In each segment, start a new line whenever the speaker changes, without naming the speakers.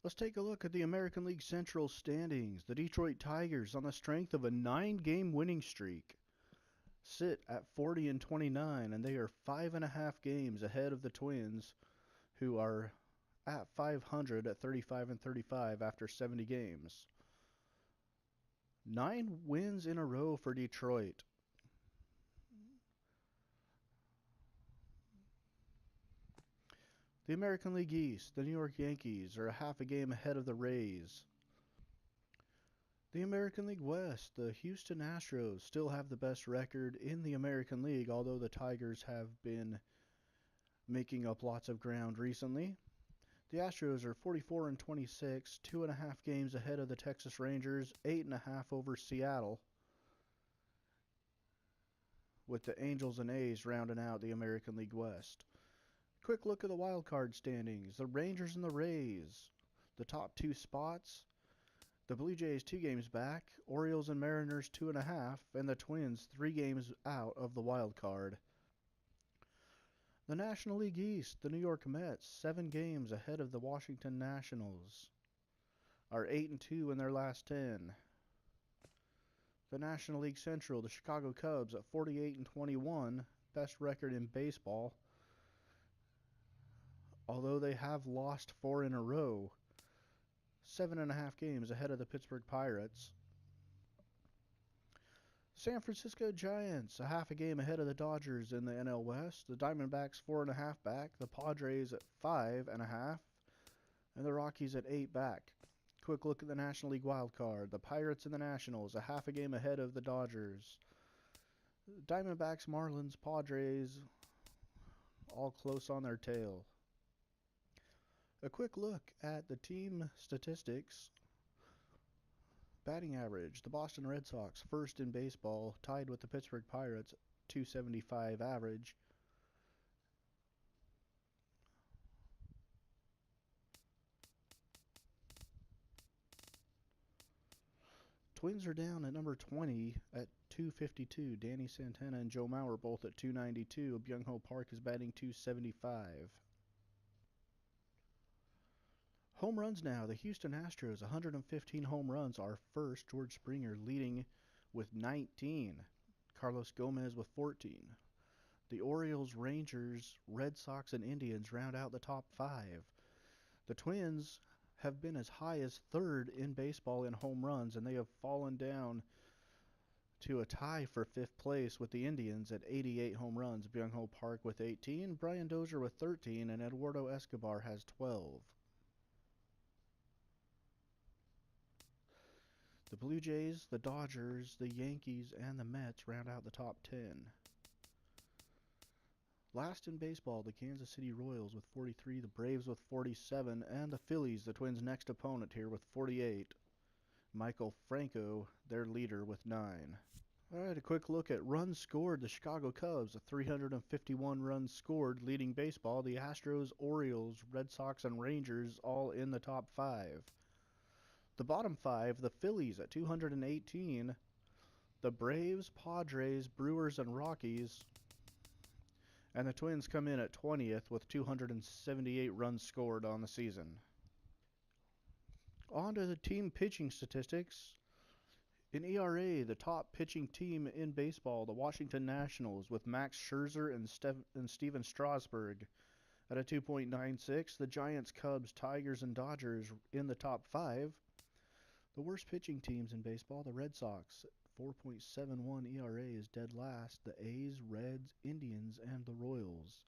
Let's take a look at the American League Central standings. The Detroit Tigers, on the strength of a 9-game winning streak, sit at 40-29, and they are 5.5 games ahead of the Twins, who are at 500 at 35-35 after 70 games. 9 wins in a row for Detroit. The American League East, the New York Yankees, are a half a game ahead of the Rays. The American League West, the Houston Astros still have the best record in the American League, although the Tigers have been making up lots of ground recently. The Astros are 44-26, 2.5 games ahead of the Texas Rangers, 8.5 over Seattle, with the Angels and A's rounding out the American League West. Quick look at the wild card standings. The Rangers and the Rays, the top 2 spots. The Blue Jays 2 games back, Orioles and Mariners 2.5, and the Twins 3 games out of the wild card. The National League East, the New York Mets, 7 games ahead of the Washington Nationals, are 8-2 in their last 10. The National League Central, the Chicago Cubs at 48-21, best record in baseball, although they have lost 4 in a row, 7.5 games ahead of the Pittsburgh Pirates. San Francisco Giants, a half a game ahead of the Dodgers in the NL West. The Diamondbacks 4.5 back, the Padres at 5.5, and the Rockies at 8 back. Quick look at the National League wild card. The Pirates and the Nationals, a half a game ahead of the Dodgers. Diamondbacks, Marlins, Padres, all close on their tail. A quick look at the team statistics. Batting average, the Boston Red Sox, first in baseball, tied with the Pittsburgh Pirates, .275 average. Twins are down at number 20 at .252. Danny Santana and Joe Mauer both at .292. Byung-Ho Park is batting .275. Home runs now. The Houston Astros, 115 home runs, are first. George Springer leading with 19. Carlos Gomez with 14. The Orioles, Rangers, Red Sox, and Indians round out the top 5. The Twins have been as high as 3rd in baseball in home runs, and they have fallen down to a tie for 5th place with the Indians at 88 home runs. Byung-Ho Park with 18, Brian Dozier with 13, and Eduardo Escobar has 12. The Blue Jays, the Dodgers, the Yankees, and the Mets round out the top 10. Last in baseball, the Kansas City Royals with 43, the Braves with 47, and the Phillies, the Twins' next opponent here, with 48. Michael Franco, their leader, with 9. All right, a quick look at runs scored. The Chicago Cubs, 351 runs scored, leading baseball. The Astros, Orioles, Red Sox, and Rangers all in the top 5. The bottom 5, the Phillies at 218, the Braves, Padres, Brewers, and Rockies, and the Twins come in at 20th with 278 runs scored on the season. On to the team pitching statistics. In ERA, the top pitching team in baseball, the Washington Nationals, with Max Scherzer and Steven Strasburg at a 2.96. The Giants, Cubs, Tigers, and Dodgers in the top 5. The worst pitching teams in baseball, the Red Sox, 4.71 ERA is dead last. The A's, Reds, Indians, and the Royals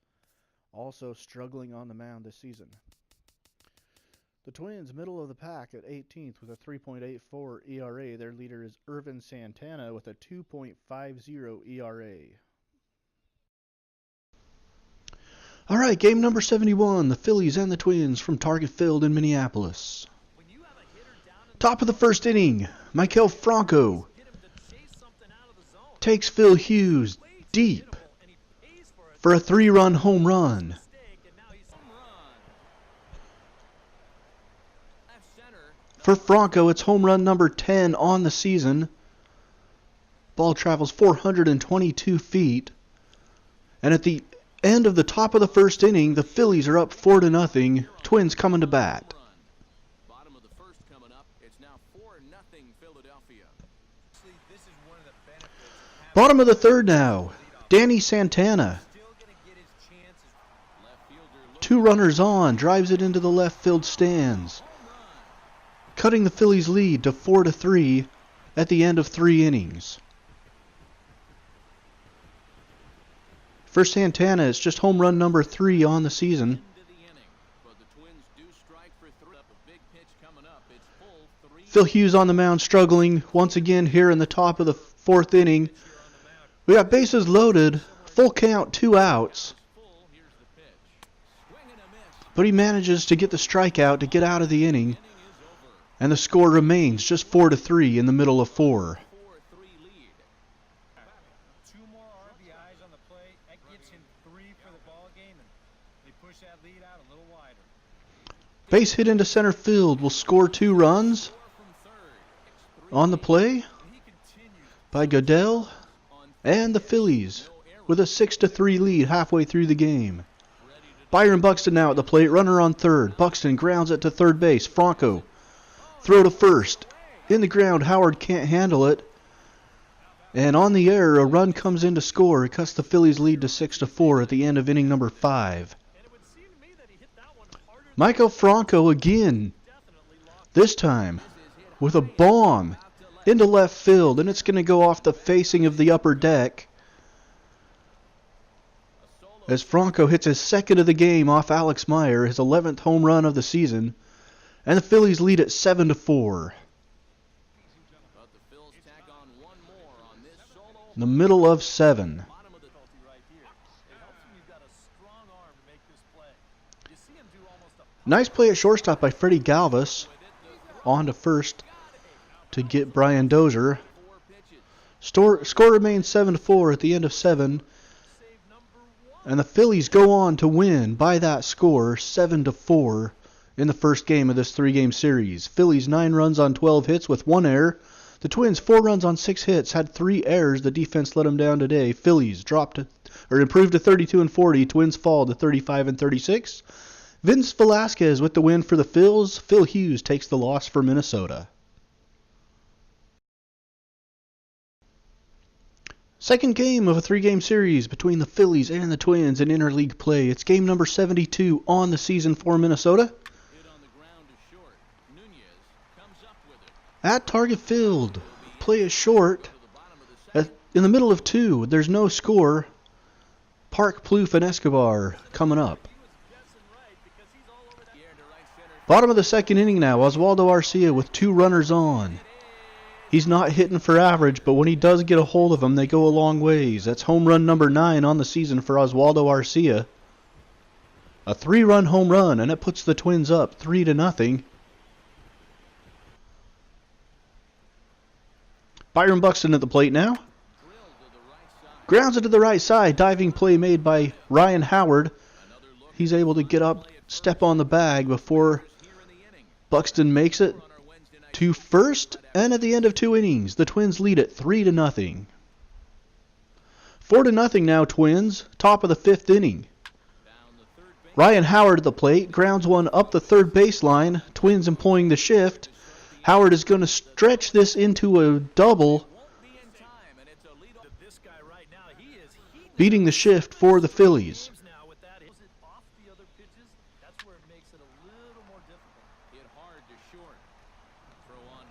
also struggling on the mound this season. The Twins, middle of the pack at 18th with a 3.84 ERA. Their leader is Irvin Santana with a 2.50 ERA. All right, game number 71, the Phillies and the Twins from Target Field in Minneapolis. Top of the first inning, Michael Franco takes Phil Hughes deep for a 3-run home run. For Franco, it's home run number 10 on the season. Ball travels 422 feet. And at the end of the top of the first inning, the Phillies are up 4-0. Twins coming to bat. Bottom of the third now. Danny Santana. 2 runners on. Drives it into the left field stands. Cutting the Phillies' lead to 4-3 at the end of 3 innings. For Santana, it's just home run number 3 on the season. Phil Hughes on the mound struggling once again here in the top of the 4th inning. We got bases loaded, full count, 2 outs. But he manages to get the strikeout to get out of the inning. And the score remains just 4-3 in the middle of 4. Base hit into center field will score 2 runs. On the play by Goodell and the Phillies with a 6-3 lead halfway through the game. Byron Buxton now at the plate, runner on third. Buxton grounds it to third base. Franco throw to first. In the ground, Howard can't handle it. And on the air, a run comes in to score. It cuts the Phillies lead to 6-4 at the end of inning number 5. Michael Franco again, this time with a bomb into left field, and it's going to go off the facing of the upper deck as Franco hits his 2nd of the game off Alex Meyer, his 11th home run of the season, and the Phillies lead at 7-4. In the middle of 7. Nice play at shortstop by Freddie Galvis. On to first to get Brian Dozier. Score remains 7-4 at the end of 7. And the Phillies go on to win by that score, 7-4, in the first game of this 3-game series. Phillies 9 runs on 12 hits with 1 error. The Twins 4 runs on 6 hits, had 3 errors. The defense let them down today. Phillies improved to 32-40. Twins fall to 35-36. Vince Velasquez with the win for the Phils. Phil Hughes takes the loss for Minnesota. Second game of a 3-game series between the Phillies and the Twins in interleague play. It's game number 72 on the season for Minnesota. At Target Field, play is short. In the middle of 2, there's no score. Park, Plouffe, and Escobar coming up. Bottom of the 2nd inning now, Oswaldo Arcia with 2 runners on. He's not hitting for average, but when he does get a hold of them, they go a long ways. That's home run number 9 on the season for Oswaldo Arcia. A 3-run home run, and it puts the Twins up 3-0. Byron Buxton at the plate now. Grounds it to the right side. Diving play made by Ryan Howard. He's able to get up, step on the bag before Buxton makes it to first. And at the end of 2 innings, the Twins lead it 3-0. 4-0 now, Twins. Top of the 5th inning. Ryan Howard at the plate. Grounds one up the third baseline. Twins employing the shift. Howard is going to stretch this into a double, beating the shift for the Phillies.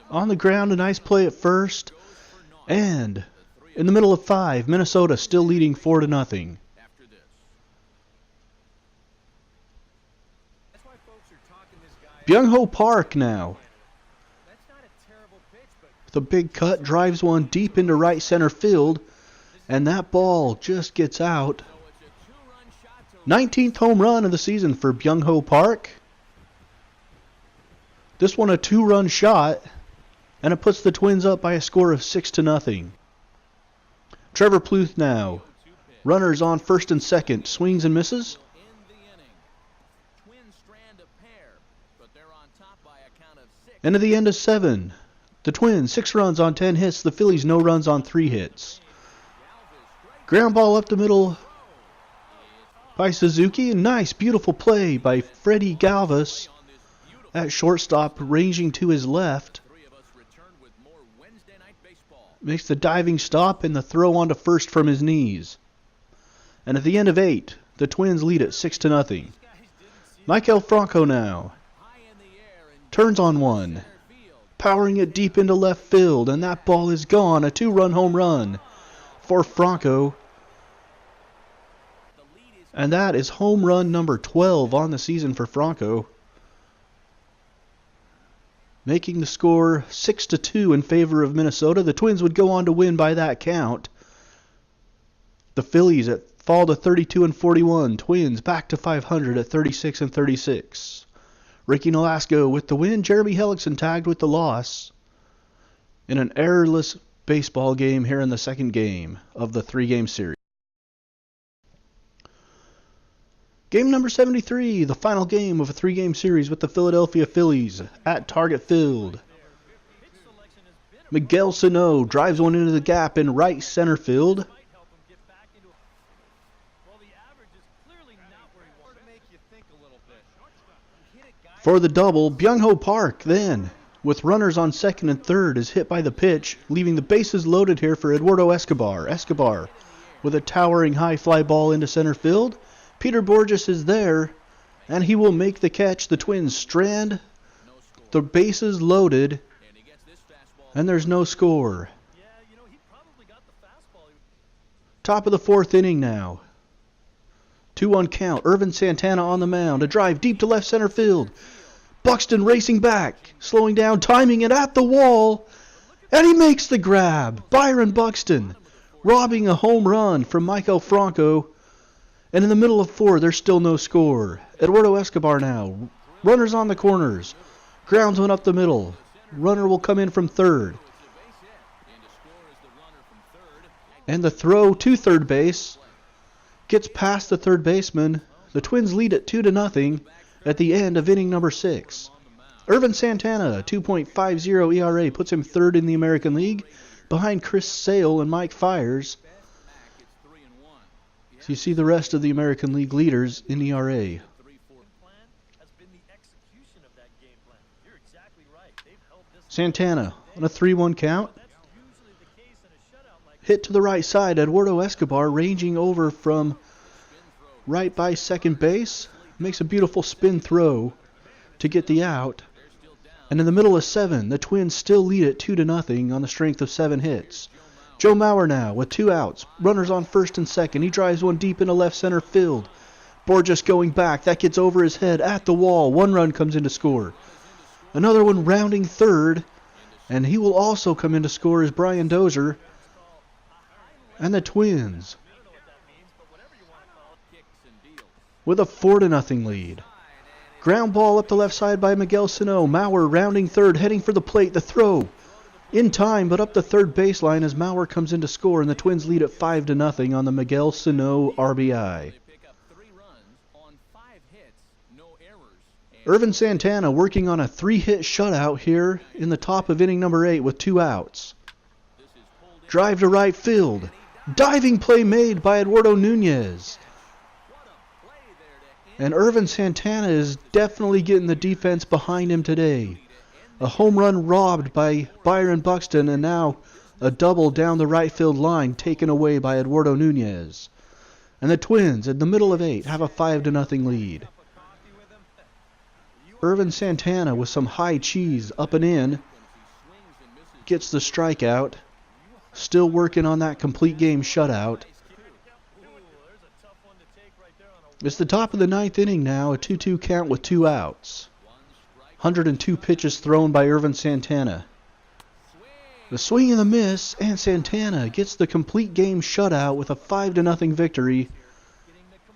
On the ground, a nice play at first. And in the middle of 5, Minnesota still leading 4-0. Byung-Ho Park now. The big cut drives one deep into right center field, and that ball just gets out. 19th home run of the season for Byung-Ho Park. This one a 2-run shot, and it puts the Twins up by a score of 6-0. Trevor Plouffe now. Runners on first and second. Swings and misses. And at the end of 7. The Twins, 6 runs on 10 hits. The Phillies, no runs on 3 hits. Ground ball up the middle by Suzuki. Nice, beautiful play by Freddie Galvis at shortstop, ranging to his left. makes the diving stop and the throw onto first from his knees. And at the end of 8, the Twins lead it 6-0. Maikel Franco now turns on one, powering it deep into left field, and that ball is gone. A 2-run home run for Franco. And that is home run number 12 on the season for Franco, making the score 6-2 in favor of Minnesota. The Twins would go on to win by that count. The Phillies fall to 32-41. Twins back to 500 at 36-36. Ricky Nolasco with the win. Jeremy Hellickson tagged with the loss in an errorless baseball game here in the second game of the 3-game series. Game number 73, the final game of a 3-game series with the Philadelphia Phillies at Target Field. Miguel Sano drives one into the gap in right center field. For the double, Byung-Ho Park then, with runners on second and third, is hit by the pitch, leaving the bases loaded here for Eduardo Escobar. Escobar with a towering high fly ball into center field. Peter Borges is there, and he will make the catch. The Twins strand, the bases loaded, and there's no score. Top of the 4th inning now. 2-1 count. Irvin Santana on the mound. A drive deep to left center field. Buxton racing back, slowing down, timing it at the wall, and he makes the grab. Byron Buxton robbing a home run from Maikel Franco. And in the middle of 4, there's still no score. Eduardo Escobar now. Runners on the corners. Grounds one up the middle. Runner will come in from third. And the throw to third base gets past the third baseman. The Twins lead it 2-0 at the end of inning number 6. Irvin Santana, 2.50 ERA, puts him third in the American League, behind Chris Sale and Mike Fiers. So you see the rest of the American League leaders in ERA. Santana on a 3-1 count. Hit to the right side. Eduardo Escobar ranging over from right by second base. Makes a beautiful spin throw to get the out. And in the middle of 7, the Twins still lead it 2-0 on the strength of 7 hits. Joe Mauer now with 2 outs. Runners on first and second. He drives one deep into left center field. Borges going back. That gets over his head at the wall. 1 run comes in to score. Another one rounding third. And he will also come in to score as Brian Dozier. And the Twins with a 4-0 lead. Ground ball up the left side by Miguel Sano. Mauer rounding third, heading for the plate. The throw in time, but up the third baseline as Mauer comes in to score, and the Twins lead at 5-0 on the Miguel Sano RBI. Irvin Santana working on a 3-hit shutout here in the top of inning number 8 with 2 outs. Drive to right field. Diving play made by Eduardo Nunez. And Irvin Santana is definitely getting the defense behind him today. A home run robbed by Byron Buxton, and now a double down the right field line taken away by Eduardo Nunez. And the Twins, in the middle of 8, have a 5-0 lead. Irvin Santana with some high cheese up and in. Gets the strikeout. Still working on that complete game shutout. It's the top of the 9th inning now, a 2-2 count with 2 outs. 102 pitches thrown by Irvin Santana. The swing and the miss, and Santana gets the complete game shutout with a 5-0 victory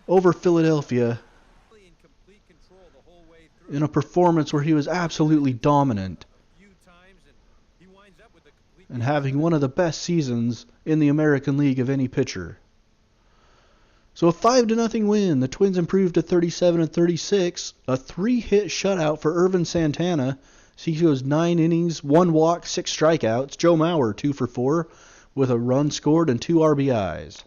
over Philadelphia in a performance where he was absolutely dominant and having one of the best seasons in the American League of any pitcher. So a 5-0 win. The Twins improved to 37-36. A 3-hit shutout for Irvin Santana. So he goes 9 innings, 1 walk, 6 strikeouts. Joe Mauer 2 for 4 with a run scored and 2 RBIs.